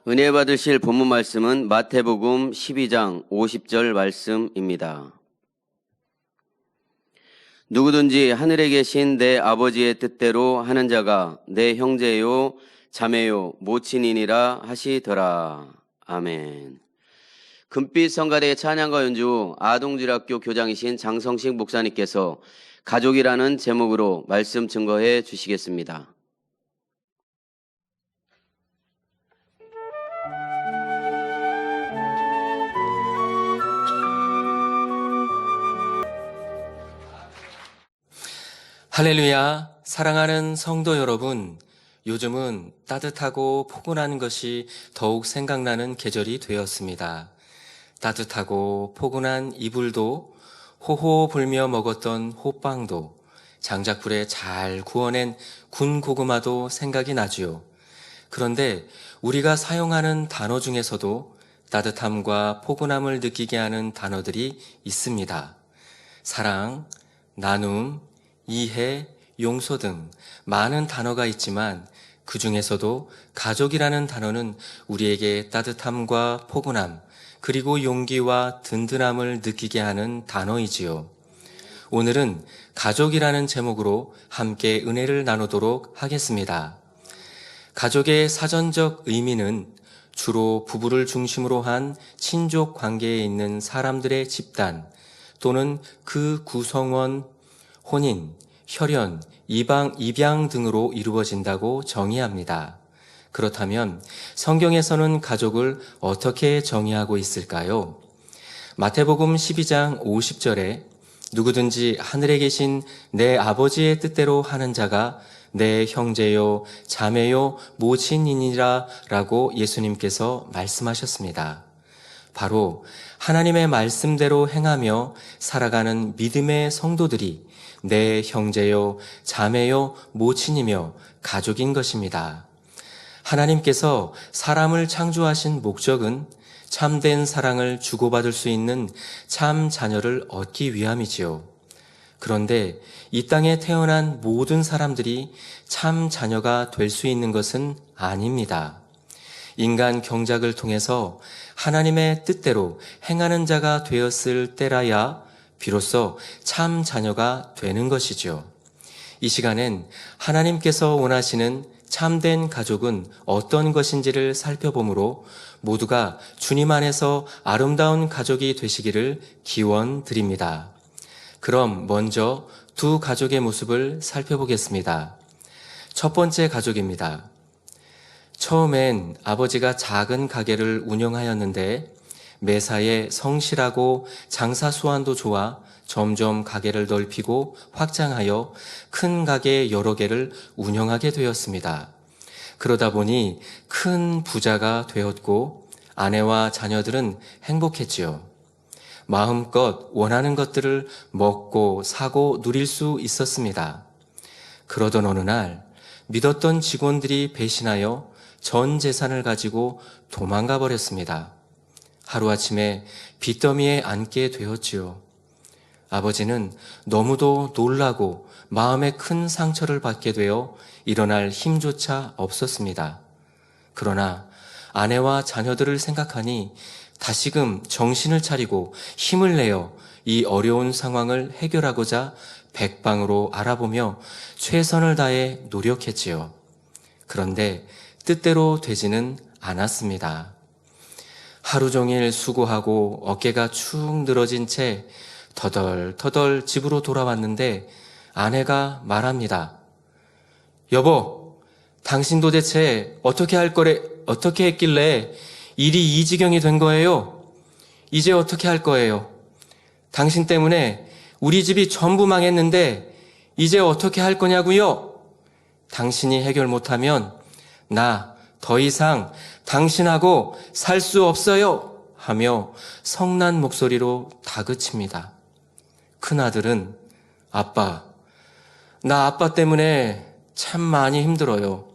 은혜 받으실 본문 말씀은 마태복음 12장 50절 말씀입니다. 누구든지 하늘에 계신 내 아버지의 뜻대로 하는 자가 내 형제요 자매요 모친이니라 하시더라. 아멘. 금빛 성가대의 찬양과 연주 아동주일학교 교장이신 장성식 목사님께서 가족이라는 제목으로 말씀 증거해 주시겠습니다. 할렐루야, 사랑하는 성도 여러분, 요즘은 따뜻하고 포근한 것이 더욱 생각나는 계절이 되었습니다. 따뜻하고 포근한 이불도, 호호 불며 먹었던 호빵도, 장작불에 잘 구워낸 군고구마도 생각이 나지요. 그런데 우리가 사용하는 단어 중에서도 따뜻함과 포근함을 느끼게 하는 단어들이 있습니다. 사랑, 나눔, 이해, 용서 등 많은 단어가 있지만 그 중에서도 가족이라는 단어는 우리에게 따뜻함과 포근함, 그리고 용기와 든든함을 느끼게 하는 단어이지요. 오늘은 가족이라는 제목으로 함께 은혜를 나누도록 하겠습니다. 가족의 사전적 의미는 주로 부부를 중심으로 한 친족 관계에 있는 사람들의 집단 또는 그 구성원, 혼인, 혈연, 입양 등으로 이루어진다고 정의합니다. 그렇다면 성경에서는 가족을 어떻게 정의하고 있을까요? 마태복음 12장 50절에 누구든지 하늘에 계신 내 아버지의 뜻대로 하는 자가 내 형제요, 자매요, 모친이니라 라고 예수님께서 말씀하셨습니다. 바로 하나님의 말씀대로 행하며 살아가는 믿음의 성도들이 내 형제요, 자매요, 모친이며 가족인 것입니다. 하나님께서 사람을 창조하신 목적은 참된 사랑을 주고받을 수 있는 참 자녀를 얻기 위함이지요. 그런데 이 땅에 태어난 모든 사람들이 참 자녀가 될 수 있는 것은 아닙니다. 인간 경작을 통해서 하나님의 뜻대로 행하는 자가 되었을 때라야 비로소 참 자녀가 되는 것이죠. 이 시간엔 하나님께서 원하시는 참된 가족은 어떤 것인지를 살펴보므로 모두가 주님 안에서 아름다운 가족이 되시기를 기원드립니다. 그럼 먼저 두 가족의 모습을 살펴보겠습니다. 첫 번째 가족입니다. 처음엔 아버지가 작은 가게를 운영하였는데 매사에 성실하고 장사 수완도 좋아 점점 가게를 넓히고 확장하여 큰 가게 여러 개를 운영하게 되었습니다. 그러다 보니 큰 부자가 되었고 아내와 자녀들은 행복했지요. 마음껏 원하는 것들을 먹고 사고 누릴 수 있었습니다. 그러던 어느 날 믿었던 직원들이 배신하여 전 재산을 가지고 도망가 버렸습니다. 하루아침에 빚더미에 앉게 되었지요. 아버지는 너무도 놀라고 마음에 큰 상처를 받게 되어 일어날 힘조차 없었습니다. 그러나 아내와 자녀들을 생각하니 다시금 정신을 차리고 힘을 내어 이 어려운 상황을 해결하고자 백방으로 알아보며 최선을 다해 노력했지요. 그런데 뜻대로 되지는 않았습니다. 하루 종일 수고하고 어깨가 축 늘어진 채 터덜터덜 집으로 돌아왔는데 아내가 말합니다. 여보, 당신 도대체 어떻게 했길래 일이 이 지경이 된 거예요? 이제 어떻게 할 거예요? 당신 때문에 우리 집이 전부 망했는데 이제 어떻게 할 거냐고요? 당신이 해결 못하면 나 더 이상 당신하고 살 수 없어요 하며 성난 목소리로 다그칩니다. 큰아들은 아빠, 나 아빠 때문에 참 많이 힘들어요.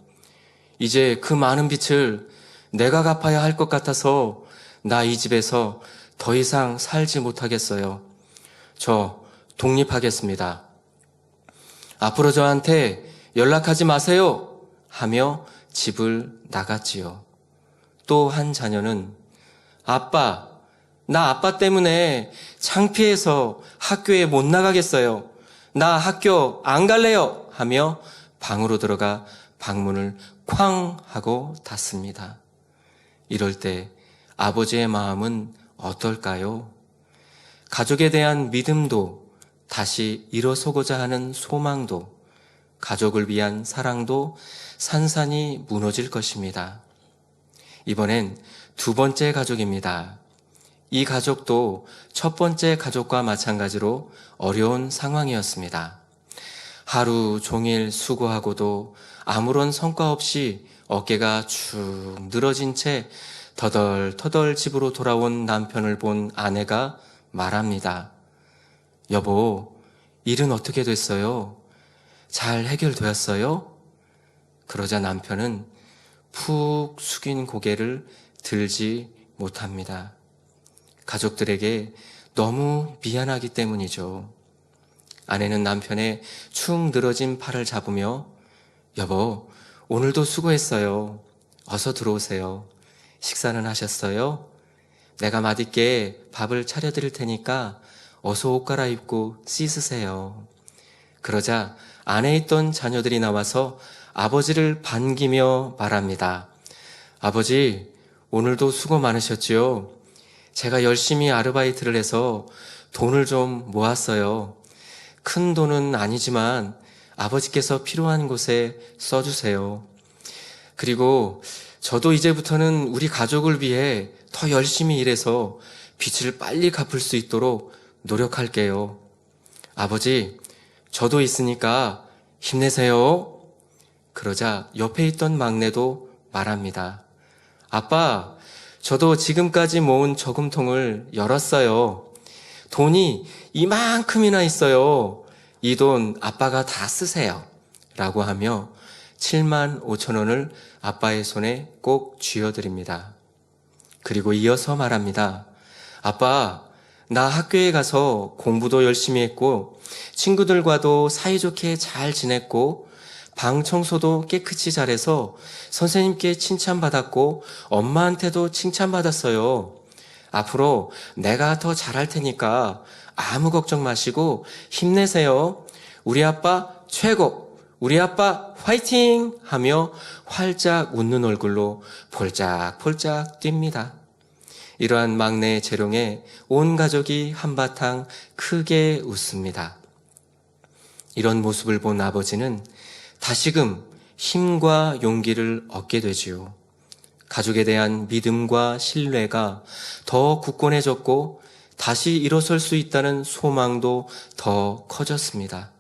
이제 그 많은 빚을 내가 갚아야 할 것 같아서 나 이 집에서 더 이상 살지 못하겠어요. 저 독립하겠습니다. 앞으로 저한테 연락하지 마세요 하며 집을 나갔지요. 또 한 자녀는 아빠, 나 아빠 때문에 창피해서 학교에 못 나가겠어요. 나 학교 안 갈래요. 하며 방으로 들어가 방문을 쾅 하고 닫습니다. 이럴 때 아버지의 마음은 어떨까요? 가족에 대한 믿음도 다시 일어서고자 하는 소망도 가족을 위한 사랑도 산산이 무너질 것입니다. 이번엔 두 번째 가족입니다. 이 가족도 첫 번째 가족과 마찬가지로 어려운 상황이었습니다. 하루 종일 수고하고도 아무런 성과 없이 어깨가 축 늘어진 채 터덜터덜 집으로 돌아온 남편을 본 아내가 말합니다. 여보, 일은 어떻게 됐어요? 잘 해결되었어요? 그러자 남편은 푹 숙인 고개를 들지 못합니다. 가족들에게 너무 미안하기 때문이죠. 아내는 남편의 축 늘어진 팔을 잡으며 여보, 오늘도 수고했어요. 어서 들어오세요. 식사는 하셨어요? 내가 맛있게 밥을 차려드릴 테니까 어서 옷 갈아입고 씻으세요. 그러자 안에 있던 자녀들이 나와서 아버지를 반기며 말합니다. 아버지, 오늘도 수고 많으셨지요? 제가 열심히 아르바이트를 해서 돈을 좀 모았어요. 큰 돈은 아니지만 아버지께서 필요한 곳에 써주세요. 그리고 저도 이제부터는 우리 가족을 위해 더 열심히 일해서 빚을 빨리 갚을 수 있도록 노력할게요. 아버지, 저도 있으니까 힘내세요. 그러자 옆에 있던 막내도 말합니다. 아빠, 저도 지금까지 모은 저금통을 열었어요. 돈이 이만큼이나 있어요. 이 돈 아빠가 다 쓰세요. 라고 하며 7만 5천 원을 아빠의 손에 꼭 쥐어드립니다. 그리고 이어서 말합니다. 아빠, 나 학교에 가서 공부도 열심히 했고 친구들과도 사이좋게 잘 지냈고 방 청소도 깨끗이 잘해서 선생님께 칭찬받았고 엄마한테도 칭찬받았어요. 앞으로 내가 더 잘할 테니까 아무 걱정 마시고 힘내세요. 우리 아빠 최고! 우리 아빠 화이팅! 하며 활짝 웃는 얼굴로 폴짝폴짝 뜁니다. 이러한 막내의 재롱에 온 가족이 한바탕 크게 웃습니다. 이런 모습을 본 아버지는 다시금 힘과 용기를 얻게 되지요. 가족에 대한 믿음과 신뢰가 더 굳건해졌고 다시 일어설 수 있다는 소망도 더 커졌습니다.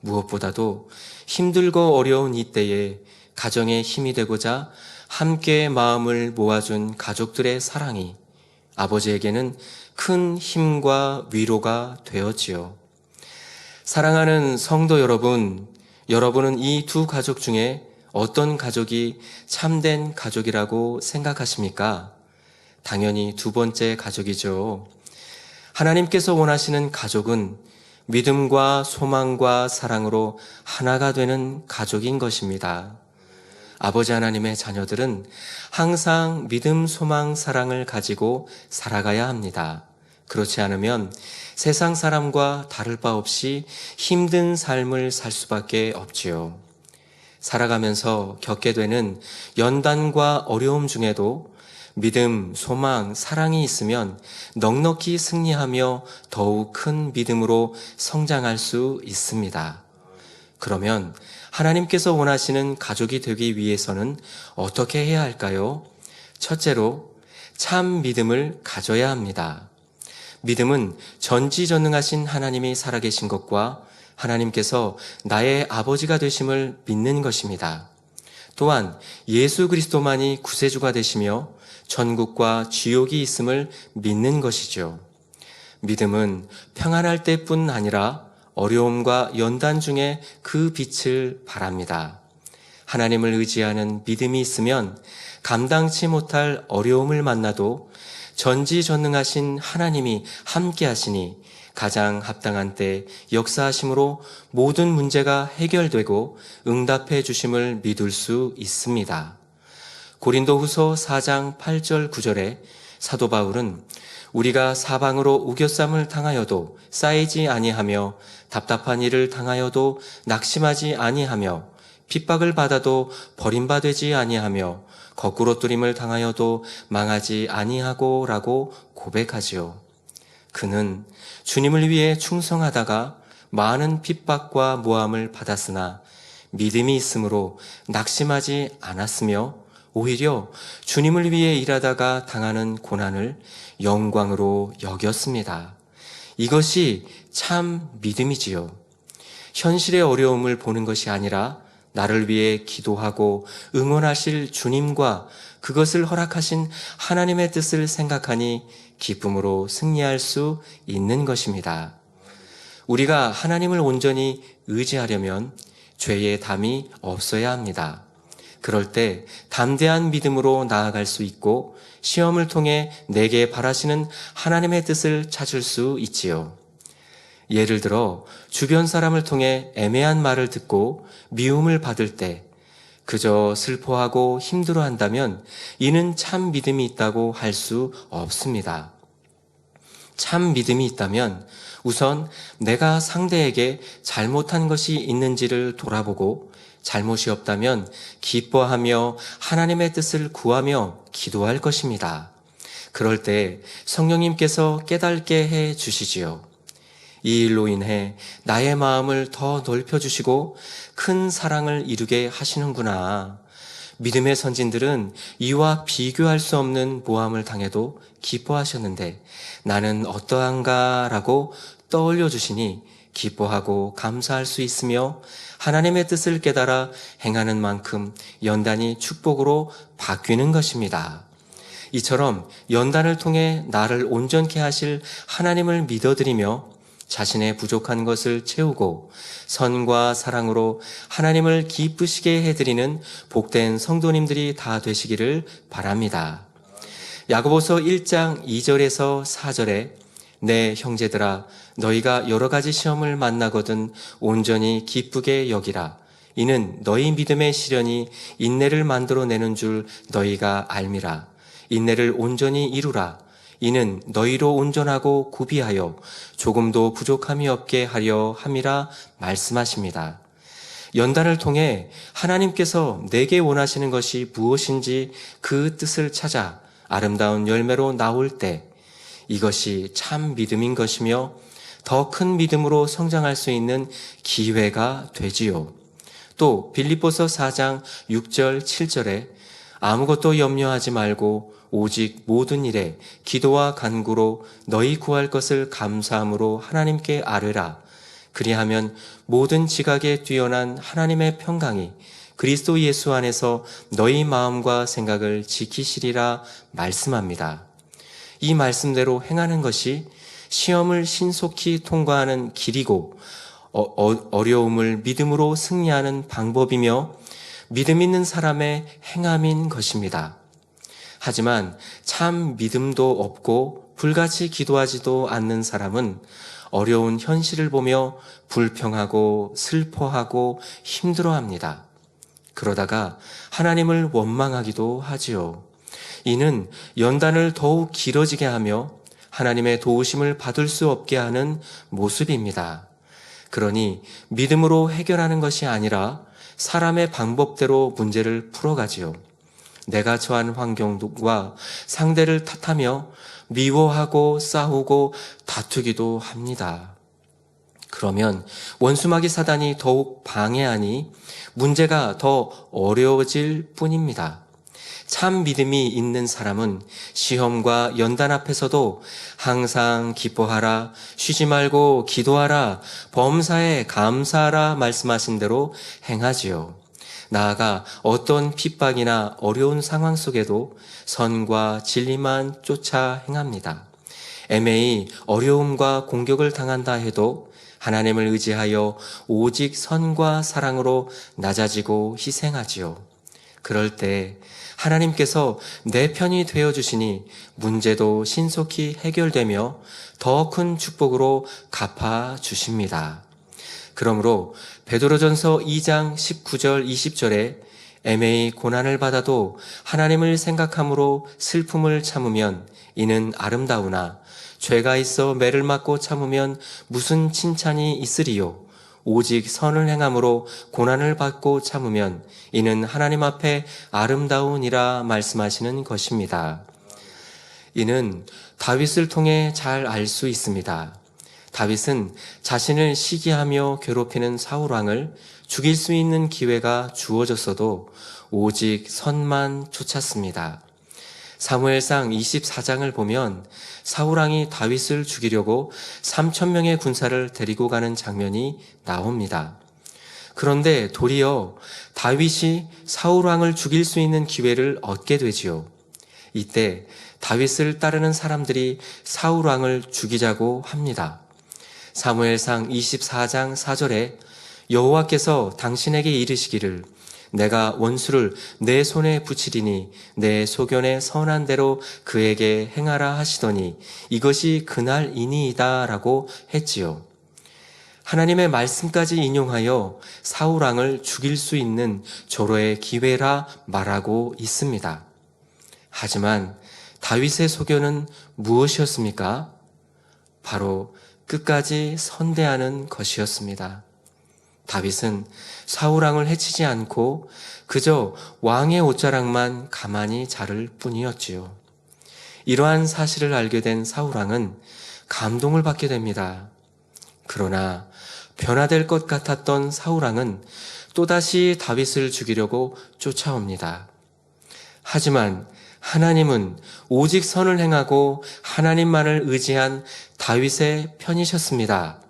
무엇보다도 힘들고 어려운 이때에 가정에 힘이 되고자 함께 마음을 모아준 가족들의 사랑이 아버지에게는 큰 힘과 위로가 되었지요. 사랑하는 성도 여러분, 여러분은 이 두 가족 중에 어떤 가족이 참된 가족이라고 생각하십니까? 당연히 두 번째 가족이죠. 하나님께서 원하시는 가족은 믿음과 소망과 사랑으로 하나가 되는 가족인 것입니다. 아버지 하나님의 자녀들은 항상 믿음, 소망, 사랑을 가지고 살아가야 합니다. 그렇지 않으면 세상 사람과 다를 바 없이 힘든 삶을 살 수밖에 없지요. 살아가면서 겪게 되는 연단과 어려움 중에도 믿음, 소망, 사랑이 있으면 넉넉히 승리하며 더욱 큰 믿음으로 성장할 수 있습니다. 그러면 하나님께서 원하시는 가족이 되기 위해서는 어떻게 해야 할까요? 첫째로 참 믿음을 가져야 합니다. 믿음은 전지전능하신 하나님이 살아계신 것과 하나님께서 나의 아버지가 되심을 믿는 것입니다. 또한 예수 그리스도만이 구세주가 되시며 천국과 지옥이 있음을 믿는 것이죠. 믿음은 평안할 때뿐 아니라 어려움과 연단 중에 그 빛을 바랍니다. 하나님을 의지하는 믿음이 있으면 감당치 못할 어려움을 만나도 전지전능하신 하나님이 함께 하시니 가장 합당한 때 역사하심으로 모든 문제가 해결되고 응답해 주심을 믿을 수 있습니다. 고린도후서 4장 8절 9절에 사도 바울은 우리가 사방으로 우겨쌈을 당하여도 쌓이지 아니하며 답답한 일을 당하여도 낙심하지 아니하며 핍박을 받아도 버림받지 아니하며 거꾸로 뜨림을 당하여도 망하지 아니하고라고 고백하지요. 그는 주님을 위해 충성하다가 많은 핍박과 모함을 받았으나 믿음이 있으므로 낙심하지 않았으며 오히려 주님을 위해 일하다가 당하는 고난을 영광으로 여겼습니다. 이것이 참 믿음이지요. 현실의 어려움을 보는 것이 아니라 나를 위해 기도하고 응원하실 주님과 그것을 허락하신 하나님의 뜻을 생각하니 기쁨으로 승리할 수 있는 것입니다. 우리가 하나님을 온전히 의지하려면 죄의 담이 없어야 합니다. 그럴 때 담대한 믿음으로 나아갈 수 있고 시험을 통해 내게 바라시는 하나님의 뜻을 찾을 수 있지요. 예를 들어 주변 사람을 통해 애매한 말을 듣고 미움을 받을 때 그저 슬퍼하고 힘들어한다면 이는 참 믿음이 있다고 할 수 없습니다. 참 믿음이 있다면 우선 내가 상대에게 잘못한 것이 있는지를 돌아보고 잘못이 없다면 기뻐하며 하나님의 뜻을 구하며 기도할 것입니다. 그럴 때 성령님께서 깨닫게 해 주시지요. 이 일로 인해 나의 마음을 더 넓혀주시고 큰 사랑을 이루게 하시는구나. 믿음의 선진들은 이와 비교할 수 없는 모함을 당해도 기뻐하셨는데 나는 어떠한가 라고 떠올려 주시니 기뻐하고 감사할 수 있으며 하나님의 뜻을 깨달아 행하는 만큼 연단이 축복으로 바뀌는 것입니다. 이처럼 연단을 통해 나를 온전케 하실 하나님을 믿어드리며 자신의 부족한 것을 채우고 선과 사랑으로 하나님을 기쁘시게 해드리는 복된 성도님들이 다 되시기를 바랍니다. 야고보서 1장 2절에서 4절에 내 형제들아 너희가 여러 가지 시험을 만나거든 온전히 기쁘게 여기라. 이는 너희 믿음의 시련이 인내를 만들어내는 줄 너희가 알미라. 인내를 온전히 이루라. 이는 너희로 온전하고 구비하여 조금도 부족함이 없게 하려 함이라 말씀하십니다. 연단을 통해 하나님께서 내게 원하시는 것이 무엇인지 그 뜻을 찾아 아름다운 열매로 나올 때 이것이 참 믿음인 것이며 더 큰 믿음으로 성장할 수 있는 기회가 되지요. 또 빌립보서 4장 6절 7절에 아무것도 염려하지 말고 오직 모든 일에 기도와 간구로 너희 구할 것을 감사함으로 하나님께 아뢰라. 그리하면 모든 지각에 뛰어난 하나님의 평강이 그리스도 예수 안에서 너희 마음과 생각을 지키시리라 말씀합니다. 이 말씀대로 행하는 것이 시험을 신속히 통과하는 길이고 어려움을 믿음으로 승리하는 방법이며 믿음 있는 사람의 행함인 것입니다. 하지만 참 믿음도 없고 불같이 기도하지도 않는 사람은 어려운 현실을 보며 불평하고 슬퍼하고 힘들어합니다. 그러다가 하나님을 원망하기도 하지요. 이는 연단을 더욱 길어지게 하며 하나님의 도우심을 받을 수 없게 하는 모습입니다. 그러니 믿음으로 해결하는 것이 아니라 사람의 방법대로 문제를 풀어가지요. 내가 처한 환경과 상대를 탓하며 미워하고 싸우고 다투기도 합니다. 그러면 원수마귀 사단이 더욱 방해하니 문제가 더 어려워질 뿐입니다. 참 믿음이 있는 사람은 시험과 연단 앞에서도 항상 기뻐하라, 쉬지 말고 기도하라, 범사에 감사하라 말씀하신 대로 행하지요. 나아가 어떤 핍박이나 어려운 상황 속에도 선과 진리만 쫓아 행합니다. 애매히 어려움과 공격을 당한다 해도 하나님을 의지하여 오직 선과 사랑으로 낮아지고 희생하지요. 그럴 때 하나님께서 내 편이 되어주시니 문제도 신속히 해결되며 더 큰 축복으로 갚아주십니다. 그러므로 베드로전서 2장 19절 20절에 애매히 고난을 받아도 하나님을 생각함으로 슬픔을 참으면 이는 아름다우나 죄가 있어 매를 맞고 참으면 무슨 칭찬이 있으리요. 오직 선을 행함으로 고난을 받고 참으면 이는 하나님 앞에 아름다우니라 말씀하시는 것입니다. 이는 다윗을 통해 잘 알 수 있습니다. 다윗은 자신을 시기하며 괴롭히는 사울왕을 죽일 수 있는 기회가 주어졌어도 오직 선만 쫓았습니다. 사무엘상 24장을 보면 사울왕이 다윗을 죽이려고 3,000명의 군사를 데리고 가는 장면이 나옵니다. 그런데 도리어 다윗이 사울왕을 죽일 수 있는 기회를 얻게 되지요. 이때 다윗을 따르는 사람들이 사울왕을 죽이자고 합니다. 사무엘상 24장 4절에 여호와께서 당신에게 이르시기를 내가 원수를 내 손에 붙이리니 내 소견에 선한 대로 그에게 행하라 하시더니 이것이 그날이니이다 라고 했지요. 하나님의 말씀까지 인용하여 사울왕을 죽일 수 있는 절호의 기회라 말하고 있습니다. 하지만 다윗의 소견은 무엇이었습니까? 바로 끝까지 선대하는 것이었습니다. 다윗은 사울왕을 해치지 않고 그저 왕의 옷자락만 가만히 자를 뿐이었지요. 이러한 사실을 알게 된 사울왕은 감동을 받게 됩니다. 그러나 변화될 것 같았던 사울왕은 또다시 다윗을 죽이려고 쫓아옵니다. 하지만 하나님은 오직 선을 행하고 하나님만을 의지한 다윗의 편이셨습니다.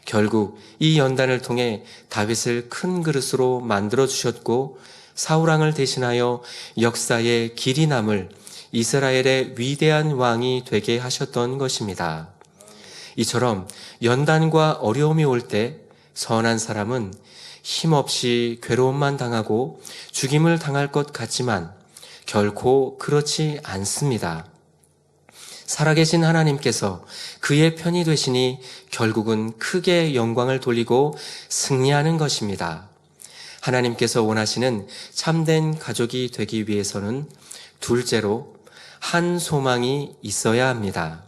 결국 이 연단을 통해 다윗을 큰 그릇으로 만들어 주셨고 사울왕을 대신하여 역사의 길이 남을 이스라엘의 위대한 왕이 되게 하셨던 것입니다. 이처럼 연단과 어려움이 올 때 선한 사람은 힘없이 괴로움만 당하고 죽임을 당할 것 같지만 결코 그렇지 않습니다. 살아계신 하나님께서 그의 편이 되시니 결국은 크게 영광을 돌리고 승리하는 것입니다. 하나님께서 원하시는 참된 가족이 되기 위해서는 둘째로 한 소망이 있어야 합니다.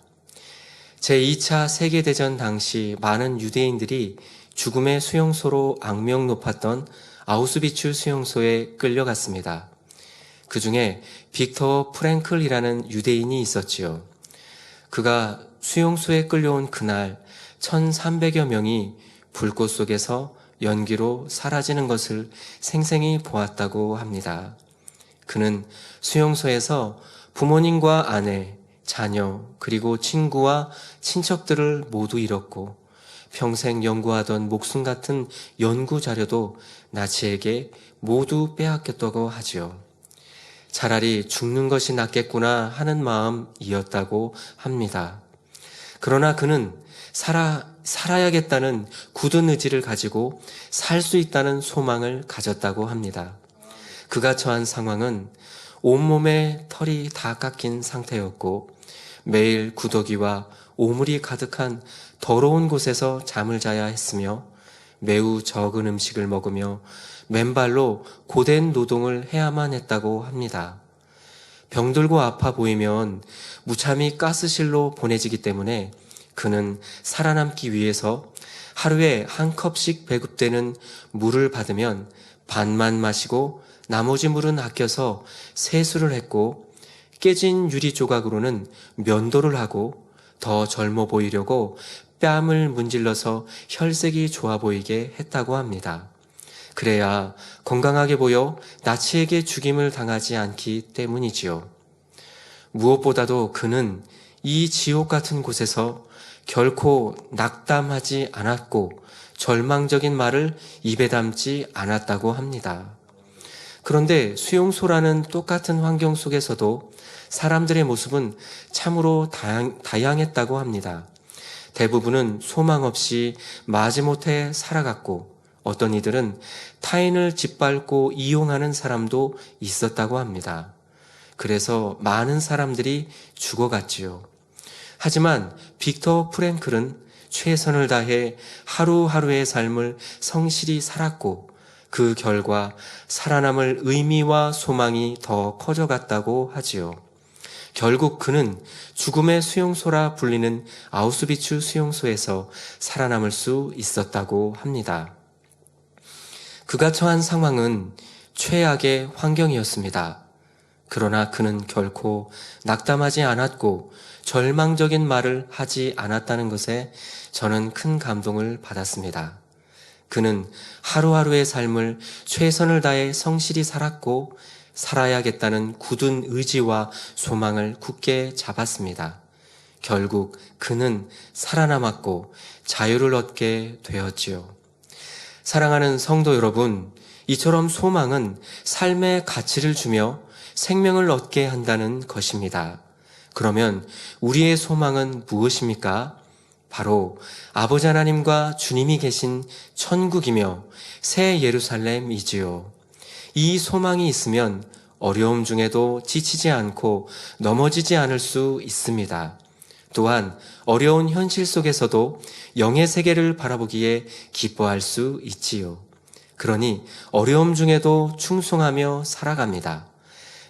제2차 세계대전 당시 많은 유대인들이 죽음의 수용소로 악명 높았던 아우슈비츠 수용소에 끌려갔습니다. 그 중에 빅터 프랭클이라는 유대인이 있었지요. 그가 수용소에 끌려온 그날 1,300여 명이 불꽃 속에서 연기로 사라지는 것을 생생히 보았다고 합니다. 그는 수용소에서 부모님과 아내, 자녀, 그리고 친구와 친척들을 모두 잃었고 평생 연구하던 목숨 같은 연구 자료도 나치에게 모두 빼앗겼다고 하지요. 차라리 죽는 것이 낫겠구나 하는 마음이었다고 합니다. 그러나 그는 살아야겠다는 굳은 의지를 가지고 살 수 있다는 소망을 가졌다고 합니다. 그가 처한 상황은 온몸에 털이 다 깎인 상태였고 매일 구더기와 오물이 가득한 더러운 곳에서 잠을 자야 했으며 매우 적은 음식을 먹으며 맨발로 고된 노동을 해야만 했다고 합니다. 병들고 아파 보이면 무참히 가스실로 보내지기 때문에 그는 살아남기 위해서 하루에 한 컵씩 배급되는 물을 받으면 반만 마시고 나머지 물은 아껴서 세수를 했고 깨진 유리 조각으로는 면도를 하고 더 젊어 보이려고 뺨을 문질러서 혈색이 좋아 보이게 했다고 합니다. 그래야 건강하게 보여 나치에게 죽임을 당하지 않기 때문이지요. 무엇보다도 그는 이 지옥 같은 곳에서 결코 낙담하지 않았고 절망적인 말을 입에 담지 않았다고 합니다. 그런데 수용소라는 똑같은 환경 속에서도 사람들의 모습은 참으로 다양했다고 합니다. 대부분은 소망 없이 마지못해 살아갔고 어떤 이들은 타인을 짓밟고 이용하는 사람도 있었다고 합니다. 그래서 많은 사람들이 죽어갔지요. 하지만 빅터 프랭클은 최선을 다해 하루하루의 삶을 성실히 살았고 그 결과 살아남을 의미와 소망이 더 커져갔다고 하지요. 결국 그는 죽음의 수용소라 불리는 아우슈비츠 수용소에서 살아남을 수 있었다고 합니다. 그가 처한 상황은 최악의 환경이었습니다. 그러나 그는 결코 낙담하지 않았고 절망적인 말을 하지 않았다는 것에 저는 큰 감동을 받았습니다. 그는 하루하루의 삶을 최선을 다해 성실히 살았고 살아야겠다는 굳은 의지와 소망을 굳게 잡았습니다. 결국 그는 살아남았고 자유를 얻게 되었지요. 사랑하는 성도 여러분, 이처럼 소망은 삶의 가치를 주며 생명을 얻게 한다는 것입니다. 그러면 우리의 소망은 무엇입니까? 바로 아버지 하나님과 주님이 계신 천국이며 새 예루살렘이지요. 이 소망이 있으면 어려움 중에도 지치지 않고 넘어지지 않을 수 있습니다. 또한 어려운 현실 속에서도 영의 세계를 바라보기에 기뻐할 수 있지요. 그러니 어려움 중에도 충성하며 살아갑니다.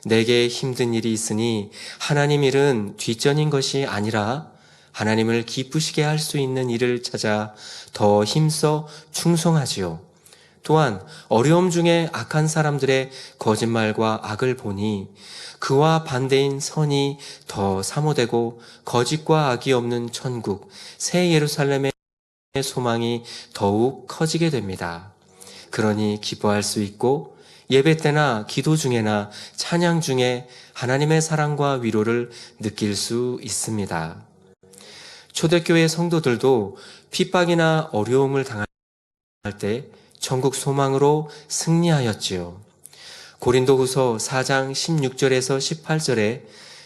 내게 힘든 일이 있으니 하나님 일은 뒷전인 것이 아니라 하나님을 기쁘시게 할 수 있는 일을 찾아 더 힘써 충성하지요. 또한 어려움 중에 악한 사람들의 거짓말과 악을 보니 그와 반대인 선이 더 사모되고 거짓과 악이 없는 천국, 새 예루살렘의 소망이 더욱 커지게 됩니다. 그러니 기뻐할 수 있고 예배 때나 기도 중에나 찬양 중에 하나님의 사랑과 위로를 느낄 수 있습니다. 초대교회 성도들도 핍박이나 어려움을 당할 때 천국 소망으로 승리하였지요. 고린도후서 4장 16절에서 18절에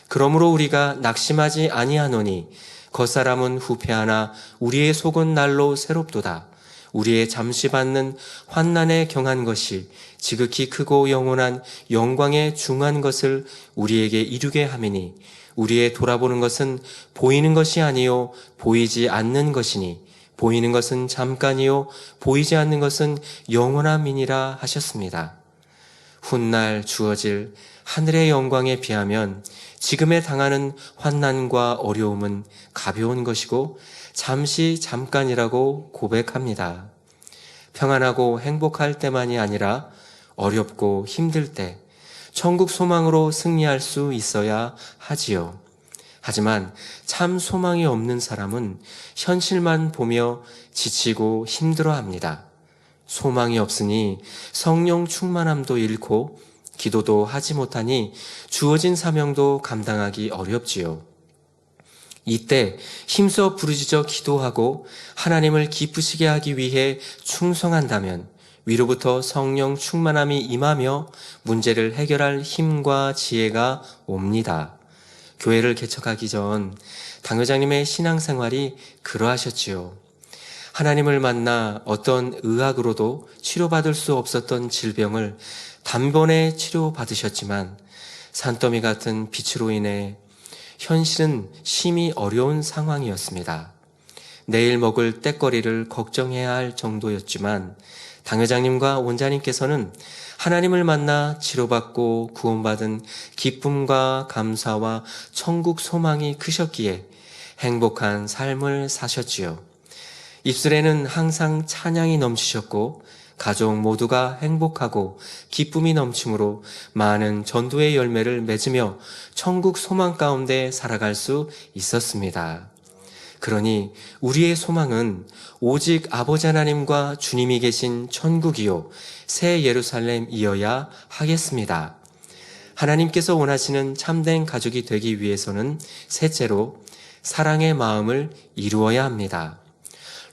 그러므로 우리가 낙심하지 아니하노니 겉사람은 후패하나 우리의 속은 날로 새롭도다. 우리의 잠시 받는 환난에 경한 것이 지극히 크고 영원한 영광에 중한 것을 우리에게 이루게 하매니 우리의 돌아보는 것은 보이는 것이 아니요 보이지 않는 것이니 보이는 것은 잠깐이요 보이지 않는 것은 영원함이니라 하셨습니다. 훗날 주어질 하늘의 영광에 비하면 지금에 당하는 환난과 어려움은 가벼운 것이고 잠깐이라고 고백합니다. 평안하고 행복할 때만이 아니라 어렵고 힘들 때 천국 소망으로 승리할 수 있어야 하지요. 하지만 참 소망이 없는 사람은 현실만 보며 지치고 힘들어합니다. 소망이 없으니 성령 충만함도 잃고 기도도 하지 못하니 주어진 사명도 감당하기 어렵지요. 이때 힘써 부르짖어 기도하고 하나님을 기쁘시게 하기 위해 충성한다면 위로부터 성령 충만함이 임하며 문제를 해결할 힘과 지혜가 옵니다. 교회를 개척하기 전 당회장님의 신앙생활이 그러하셨지요. 하나님을 만나 어떤 의학으로도 치료받을 수 없었던 질병을 단번에 치료받으셨지만 산더미 같은 빛으로 인해 현실은 심히 어려운 상황이었습니다. 내일 먹을 떼거리를 걱정해야 할 정도였지만 당회장님과 원장님께서는 하나님을 만나 치료받고 구원받은 기쁨과 감사와 천국 소망이 크셨기에 행복한 삶을 사셨지요. 입술에는 항상 찬양이 넘치셨고 가족 모두가 행복하고 기쁨이 넘치므로 많은 전도의 열매를 맺으며 천국 소망 가운데 살아갈 수 있었습니다. 그러니 우리의 소망은 오직 아버지 하나님과 주님이 계신 천국이요 새 예루살렘이어야 하겠습니다. 하나님께서 원하시는 참된 가족이 되기 위해서는 셋째로 사랑의 마음을 이루어야 합니다.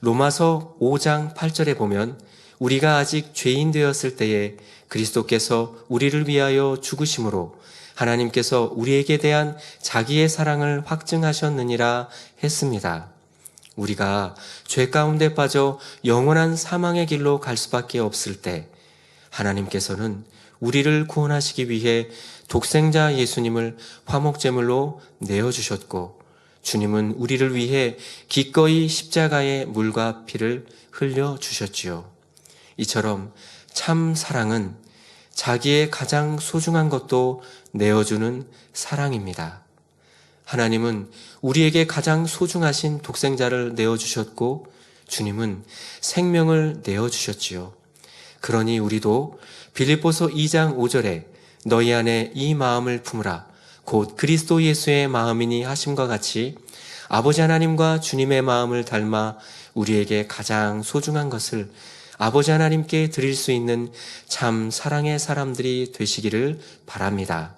로마서 5장 8절에 보면 우리가 아직 죄인 되었을 때에 그리스도께서 우리를 위하여 죽으심으로 하나님께서 우리에게 대한 자기의 사랑을 확증하셨느니라 했습니다. 우리가 죄 가운데 빠져 영원한 사망의 길로 갈 수밖에 없을 때 하나님께서는 우리를 구원하시기 위해 독생자 예수님을 화목제물로 내어주셨고 주님은 우리를 위해 기꺼이 십자가의 물과 피를 흘려주셨지요. 이처럼 참 사랑은 자기의 가장 소중한 것도 내어주는 사랑입니다. 하나님은 우리에게 가장 소중하신 독생자를 내어주셨고 주님은 생명을 내어주셨지요. 그러니 우리도 빌립보서 2장 5절에 너희 안에 이 마음을 품으라 곧 그리스도 예수의 마음이니 하심과 같이 아버지 하나님과 주님의 마음을 닮아 우리에게 가장 소중한 것을 아버지 하나님께 드릴 수 있는 참 사랑의 사람들이 되시기를 바랍니다.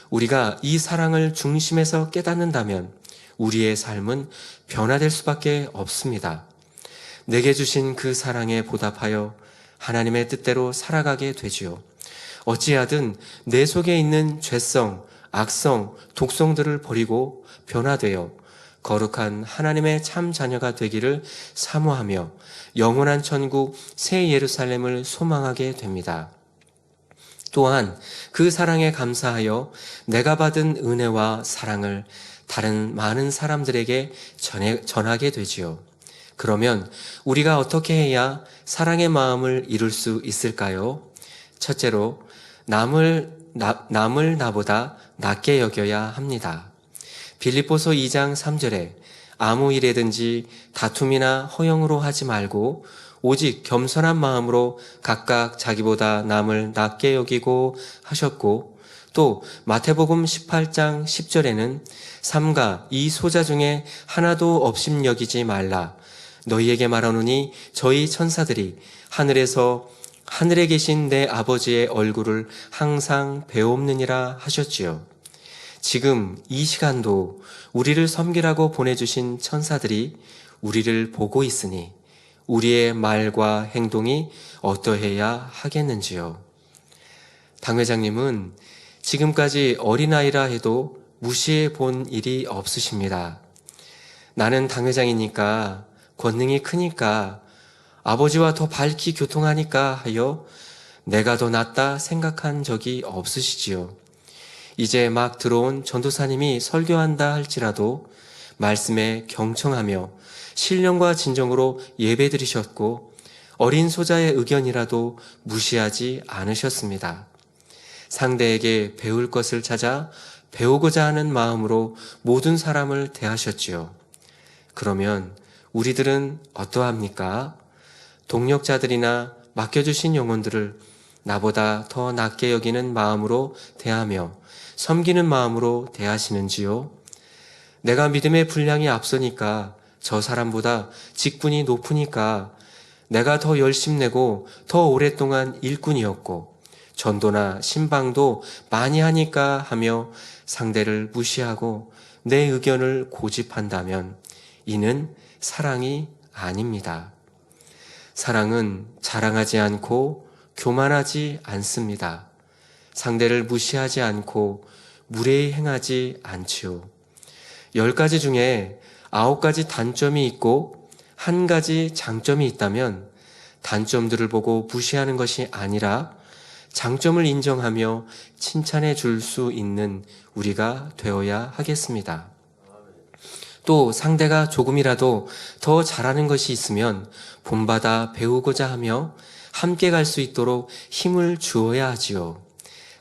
우리가 이 사랑을 중심에서 깨닫는다면 우리의 삶은 변화될 수밖에 없습니다. 내게 주신 그 사랑에 보답하여 하나님의 뜻대로 살아가게 되지요. 어찌하든 내 속에 있는 죄성, 악성, 독성들을 버리고 변화되어 거룩한 하나님의 참 자녀가 되기를 사모하며 영원한 천국 새 예루살렘을 소망하게 됩니다. 또한 그 사랑에 감사하여 내가 받은 은혜와 사랑을 다른 많은 사람들에게 전하게 되지요. 그러면 우리가 어떻게 해야 사랑의 마음을 이룰 수 있을까요? 첫째로 남을 나보다 낮게 여겨야 합니다. 빌립보서 2장 3절에 아무 일에든지 다툼이나 허영으로 하지 말고 오직 겸손한 마음으로 각각 자기보다 남을 낮게 여기고 하셨고, 또 마태복음 18장 10절에는 삼가 이 소자 중에 하나도 업심여기지 말라. 너희에게 말하노니 저희 천사들이 하늘에 계신 내 아버지의 얼굴을 항상 배옵느니라 하셨지요. 지금 이 시간도 우리를 섬기라고 보내주신 천사들이 우리를 보고 있으니 우리의 말과 행동이 어떠해야 하겠는지요. 당 회장님은 지금까지 어린아이라 해도 무시해 본 일이 없으십니다. 나는 당 회장이니까 권능이 크니까 아버지와 더 밝히 교통하니까 하여 내가 더 낫다 생각한 적이 없으시지요. 이제 막 들어온 전도사님이 설교한다 할지라도 말씀에 경청하며 신령과 진정으로 예배드리셨고 어린 소자의 의견이라도 무시하지 않으셨습니다. 상대에게 배울 것을 찾아 배우고자 하는 마음으로 모든 사람을 대하셨지요. 그러면 우리들은 어떠합니까? 동력자들이나 맡겨주신 영혼들을 나보다 더 낮게 여기는 마음으로 대하며 섬기는 마음으로 대하시는지요? 내가 믿음의 분량이 앞서니까 저 사람보다 직분이 높으니까 내가 더 열심내고 더 오랫동안 일꾼이었고 전도나 신방도 많이 하니까 하며 상대를 무시하고 내 의견을 고집한다면 이는 사랑이 아닙니다. 사랑은 자랑하지 않고 교만하지 않습니다. 상대를 무시하지 않고 무례히 행하지 않지요. 10가지 중에 9가지 단점이 있고 1가지 장점이 있다면 단점들을 보고 무시하는 것이 아니라 장점을 인정하며 칭찬해 줄 수 있는 우리가 되어야 하겠습니다. 또 상대가 조금이라도 더 잘하는 것이 있으면 본받아 배우고자 하며 함께 갈 수 있도록 힘을 주어야 하지요.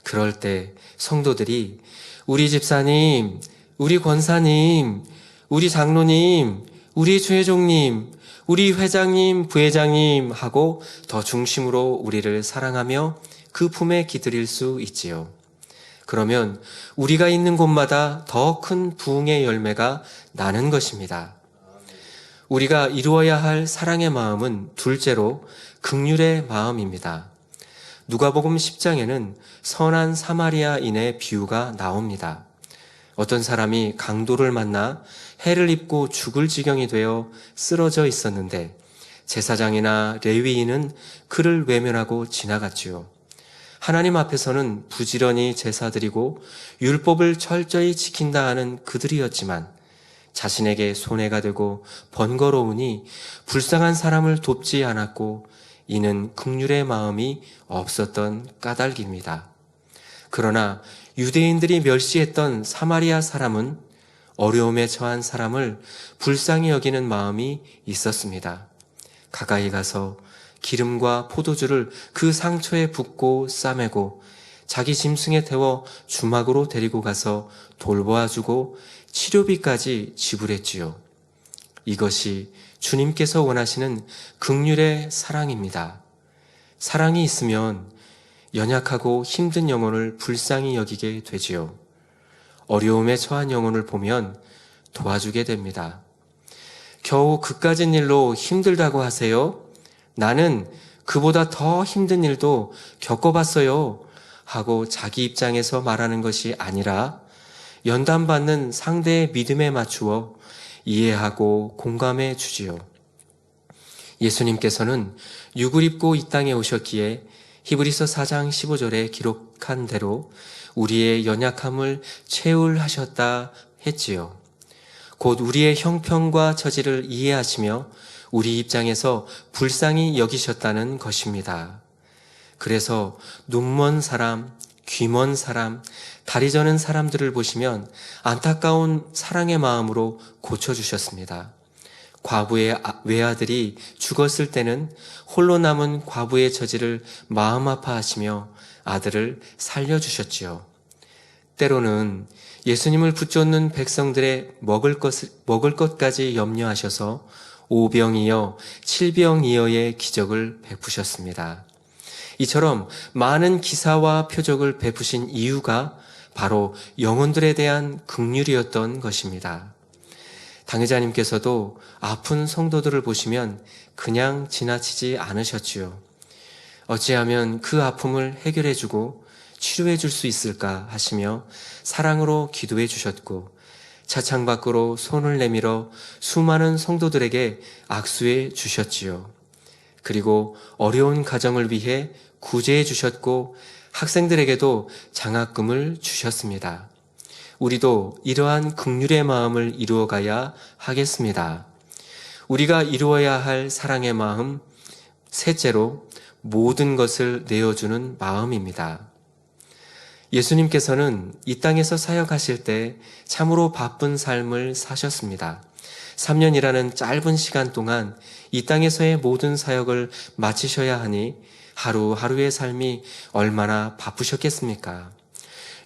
그럴 때 성도들이 우리 집사님, 우리 권사님, 우리 장로님, 우리 주회종님, 우리 회장님, 부회장님 하고 더 중심으로 우리를 사랑하며 그 품에 기들일 수 있지요. 그러면 우리가 있는 곳마다 더 큰 부흥의 열매가 나는 것입니다. 우리가 이루어야 할 사랑의 마음은 둘째로 긍휼의 마음입니다. 누가복음 10장에는 선한 사마리아인의 비유가 나옵니다. 어떤 사람이 강도를 만나 해를 입고 죽을 지경이 되어 쓰러져 있었는데 제사장이나 레위인은 그를 외면하고 지나갔지요. 하나님 앞에서는 부지런히 제사드리고 율법을 철저히 지킨다 하는 그들이었지만 자신에게 손해가 되고 번거로우니 불쌍한 사람을 돕지 않았고 이는 긍휼의 마음이 없었던 까닭입니다. 그러나 유대인들이 멸시했던 사마리아 사람은 어려움에 처한 사람을 불쌍히 여기는 마음이 있었습니다. 가까이 가서 기름과 포도주를 그 상처에 붓고 싸매고 자기 짐승에 태워 주막으로 데리고 가서 돌보아주고 치료비까지 지불했지요. 이것이 주님께서 원하시는 긍휼의 사랑입니다. 사랑이 있으면 연약하고 힘든 영혼을 불쌍히 여기게 되지요. 어려움에 처한 영혼을 보면 도와주게 됩니다. 겨우 그까진 일로 힘들다고 하세요? 나는 그보다 더 힘든 일도 겪어봤어요. 하고 자기 입장에서 말하는 것이 아니라 연단받는 상대의 믿음에 맞추어 이해하고 공감해 주지요. 예수님께서는 육을 입고 이 땅에 오셨기에 히브리서 4장 15절에 기록한 대로 우리의 연약함을 체울하셨다 했지요. 곧 우리의 형편과 처지를 이해하시며 우리 입장에서 불쌍히 여기셨다는 것입니다. 그래서 눈먼 사람, 귀먼 사람, 다리 저는 사람들을 보시면 안타까운 사랑의 마음으로 고쳐주셨습니다. 과부의 외아들이 죽었을 때는 홀로 남은 과부의 처지를 마음 아파하시며 아들을 살려주셨지요. 때로는 예수님을 붙잡는 백성들의 먹을 것까지 염려하셔서 5병이어 7병이어의 기적을 베푸셨습니다. 이처럼 많은 기사와 표적을 베푸신 이유가 바로 영혼들에 대한 긍휼이었던 것입니다. 당회자님께서도 아픈 성도들을 보시면 그냥 지나치지 않으셨지요. 어찌하면 그 아픔을 해결해주고 치료해줄 수 있을까 하시며 사랑으로 기도해 주셨고 차창 밖으로 손을 내밀어 수많은 성도들에게 악수해 주셨지요. 그리고 어려운 가정을 위해 구제해 주셨고 학생들에게도 장학금을 주셨습니다. 우리도 이러한 긍휼의 마음을 이루어가야 하겠습니다. 우리가 이루어야 할 사랑의 마음, 셋째로 모든 것을 내어주는 마음입니다. 예수님께서는 이 땅에서 사역하실 때 참으로 바쁜 삶을 사셨습니다. 3년이라는 짧은 시간 동안 이 땅에서의 모든 사역을 마치셔야 하니 하루하루의 삶이 얼마나 바쁘셨겠습니까?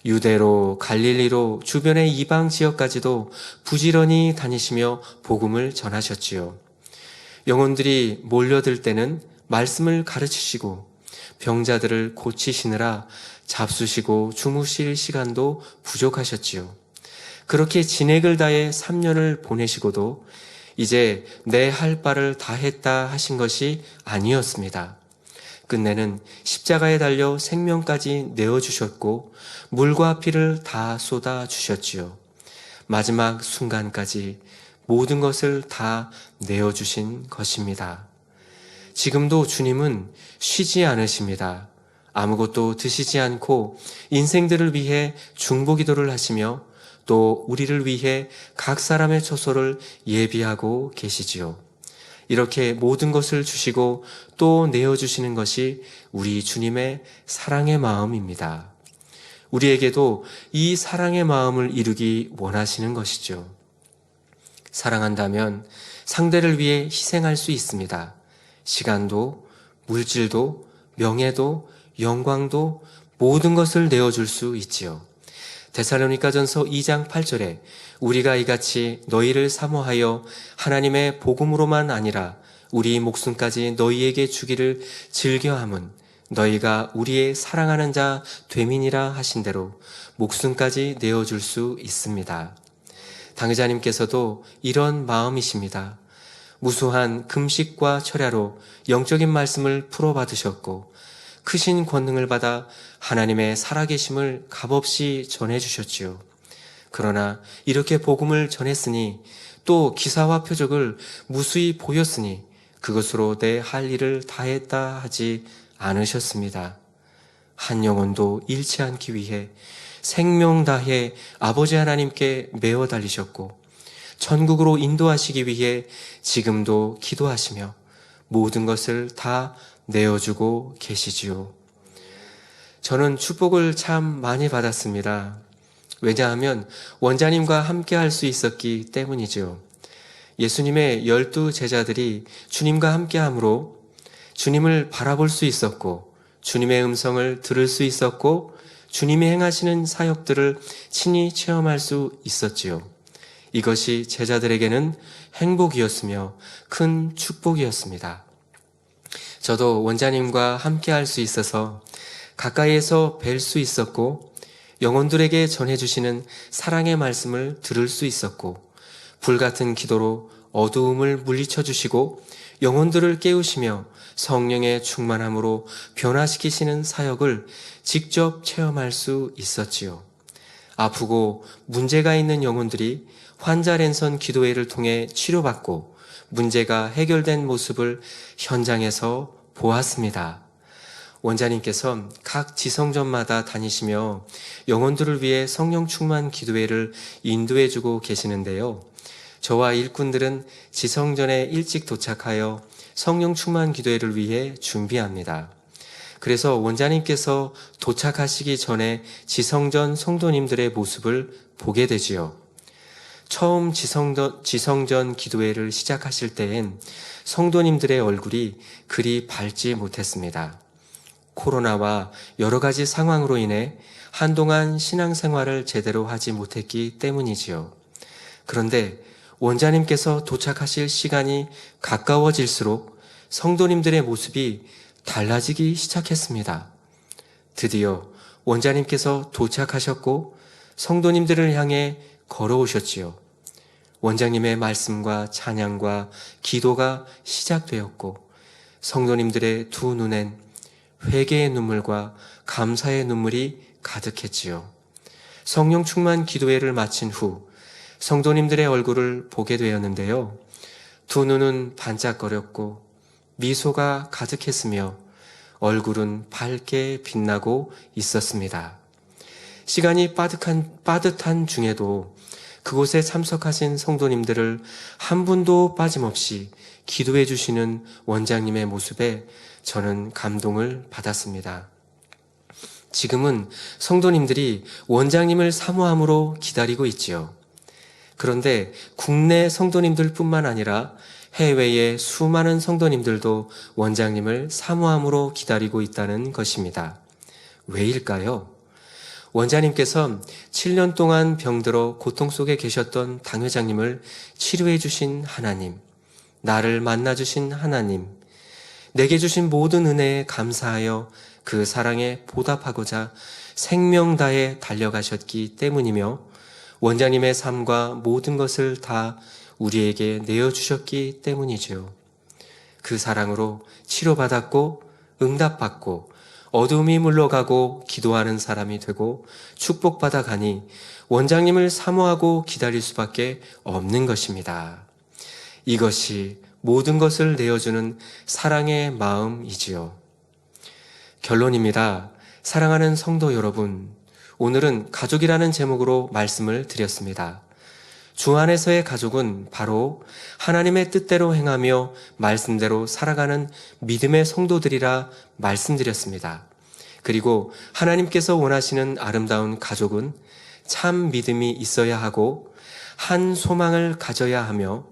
유대로 갈릴리로 주변의 이방 지역까지도 부지런히 다니시며 복음을 전하셨지요. 영혼들이 몰려들 때는 말씀을 가르치시고 병자들을 고치시느라 잡수시고 주무실 시간도 부족하셨지요. 그렇게 진액을 다해 3년을 보내시고도 이제 내 할 바를 다 했다 하신 것이 아니었습니다. 끝내는 십자가에 달려 생명까지 내어주셨고 물과 피를 다 쏟아주셨지요. 마지막 순간까지 모든 것을 다 내어주신 것입니다. 지금도 주님은 쉬지 않으십니다. 아무것도 드시지 않고 인생들을 위해 중보기도를 하시며 또 우리를 위해 각 사람의 처소를 예비하고 계시지요. 이렇게 모든 것을 주시고 또 내어주시는 것이 우리 주님의 사랑의 마음입니다. 우리에게도 이 사랑의 마음을 이루기 원하시는 것이죠. 사랑한다면 상대를 위해 희생할 수 있습니다. 시간도, 물질도, 명예도, 영광도 모든 것을 내어줄 수 있지요. 데살로니가전서 2장 8절에 우리가 이같이 너희를 사모하여 하나님의 복음으로만 아니라 우리 목숨까지 너희에게 주기를 즐겨함은 너희가 우리의 사랑하는 자 되민이라 하신 대로 목숨까지 내어줄 수 있습니다. 당회자님께서도 이런 마음이십니다. 무수한 금식과 철야로 영적인 말씀을 풀어받으셨고 크신 권능을 받아 하나님의 살아계심을 값없이 전해주셨지요. 그러나 이렇게 복음을 전했으니 또 기사와 표적을 무수히 보였으니 그것으로 내 할 일을 다했다 하지 않으셨습니다. 한 영혼도 잃지 않기 위해 생명 다해 아버지 하나님께 매어 달리셨고 천국으로 인도하시기 위해 지금도 기도하시며 모든 것을 다 내어주고 계시지요. 저는 축복을 참 많이 받았습니다. 왜냐하면 원자님과 함께 할 수 있었기 때문이지요. 예수님의 12 제자들이 주님과 함께 함으로 주님을 바라볼 수 있었고 주님의 음성을 들을 수 있었고 주님이 행하시는 사역들을 친히 체험할 수 있었지요. 이것이 제자들에게는 행복이었으며 큰 축복이었습니다. 저도 원장님과 함께 할 수 있어서 가까이에서 뵐 수 있었고 영혼들에게 전해주시는 사랑의 말씀을 들을 수 있었고 불같은 기도로 어두움을 물리쳐 주시고 영혼들을 깨우시며 성령의 충만함으로 변화시키시는 사역을 직접 체험할 수 있었지요. 아프고 문제가 있는 영혼들이 환자 랜선 기도회를 통해 치료받고 문제가 해결된 모습을 현장에서 보았습니다. 원장님께서 각 지성전마다 다니시며 영혼들을 위해 성령 충만 기도회를 인도해주고 계시는데요. 저와 일꾼들은 지성전에 일찍 도착하여 성령 충만 기도회를 위해 준비합니다. 그래서 원장님께서 도착하시기 전에 지성전 성도님들의 모습을 보게 되지요. 처음 지성전 기도회를 시작하실 때엔 성도님들의 얼굴이 그리 밝지 못했습니다. 코로나와 여러 가지 상황으로 인해 한동안 신앙생활을 제대로 하지 못했기 때문이지요. 그런데 원장님께서 도착하실 시간이 가까워질수록 성도님들의 모습이 달라지기 시작했습니다. 드디어 원장님께서 도착하셨고 성도님들을 향해 걸어오셨지요. 원장님의 말씀과 찬양과 기도가 시작되었고 성도님들의 두 눈엔 회개의 눈물과 감사의 눈물이 가득했지요. 성령 충만 기도회를 마친 후 성도님들의 얼굴을 보게 되었는데요. 두 눈은 반짝거렸고 미소가 가득했으며 얼굴은 밝게 빛나고 있었습니다. 시간이 빠듯한 중에도 그곳에 참석하신 성도님들을 한 분도 빠짐없이 기도해 주시는 원장님의 모습에 저는 감동을 받았습니다. 지금은 성도님들이 원장님을 사모함으로 기다리고 있지요. 그런데 국내 성도님들 뿐만 아니라 해외의 수많은 성도님들도 원장님을 사모함으로 기다리고 있다는 것입니다. 왜일까요? 원장님께서 7년 동안 병들어 고통 속에 계셨던 당회장님을 치료해 주신 하나님, 나를 만나 주신 하나님, 내게 주신 모든 은혜에 감사하여 그 사랑에 보답하고자 생명 다해 달려가셨기 때문이며 원장님의 삶과 모든 것을 다 우리에게 내어주셨기 때문이죠. 그 사랑으로 치료받았고 응답받고 어둠이 물러가고 기도하는 사람이 되고 축복받아 가니 원장님을 사모하고 기다릴 수밖에 없는 것입니다. 이것이 모든 것을 내어주는 사랑의 마음이지요. 결론입니다. 사랑하는 성도 여러분, 오늘은 가족이라는 제목으로 말씀을 드렸습니다. 주 안에서의 가족은 바로 하나님의 뜻대로 행하며 말씀대로 살아가는 믿음의 성도들이라 말씀드렸습니다. 그리고 하나님께서 원하시는 아름다운 가족은 참 믿음이 있어야 하고 한 소망을 가져야 하며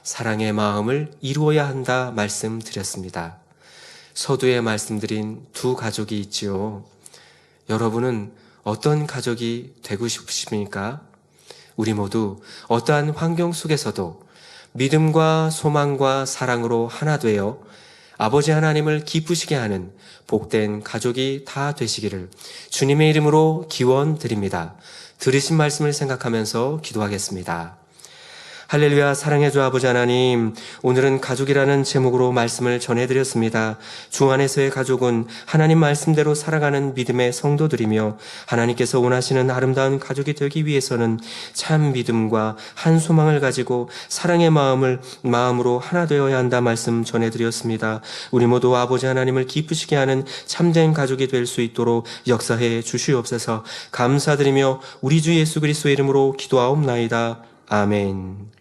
사랑의 마음을 이루어야 한다 말씀드렸습니다. 서두에 말씀드린 두 가족이 있지요. 여러분은 어떤 가족이 되고 싶으십니까? 우리 모두 어떠한 환경 속에서도 믿음과 소망과 사랑으로 하나 되어 아버지 하나님을 기쁘시게 하는 복된 가족이 다 되시기를 주님의 이름으로 기원드립니다. 들으신 말씀을 생각하면서 기도하겠습니다. 할렐루야. 사랑해 주 아버지 하나님, 오늘은 가족이라는 제목으로 말씀을 전해드렸습니다. 주 안에서의 가족은 하나님 말씀대로 살아가는 믿음의 성도들이며 하나님께서 원하시는 아름다운 가족이 되기 위해서는 참 믿음과 한 소망을 가지고 사랑의 마음으로 하나 되어야 한다 말씀 전해드렸습니다. 우리 모두 아버지 하나님을 기쁘시게 하는 참된 가족이 될 수 있도록 역사해 주시옵소서. 감사드리며 우리 주 예수 그리스도의 이름으로 기도하옵나이다. 아멘.